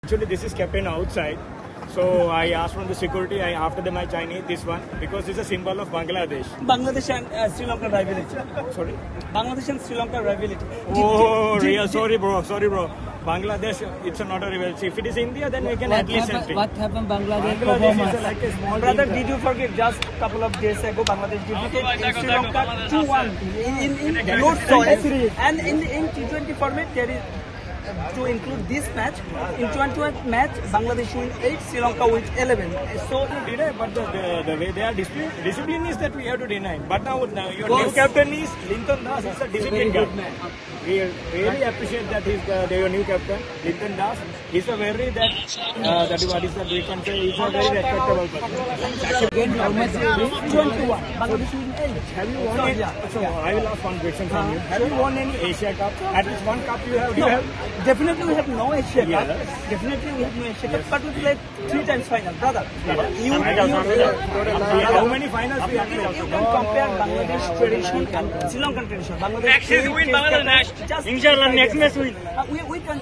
Actually, this is kept in outside. So I asked from the security, after the match I need this one because it's a symbol of Bangladesh. Bangladesh and Sri Lanka rivalry. Sorry? Bangladesh and Sri Lanka rivalry. Oh, real. Sorry, bro. Bangladesh, it's not a rivalry. If it is India, then we can at least help it. What happened Bangladesh Bangladesh is like a small Brother, team. did you forget just a couple of days ago Bangladesh defeated Sri Lanka 2-1 in your soil, and in T20 format there is to include this match. In T20 match, Bangladesh win 8, Sri Lanka wins 11. So Deny, but the way they are discipline is that we have to deny. But now your new captain is Linton Das. He's a disciplined captain. We really appreciate that he's your new captain, Linton Das. He's a very that what is that we can say he's a very respectable person. again, how much 21. Bangladesh win 8. Have you won any? So I will ask one question from you. Have you won any Asia Cup? At least one cup you have. Do you have? Definitely we have no Asia Cup. Yes. Definitely we have no Asia Cup. But we played 3 times final, brother. How many finals we have? You can compare Bangladesh tradition and Sri Lankan tradition. Bangladesh Next season win Bangladesh. just Inshallah, next match win. we can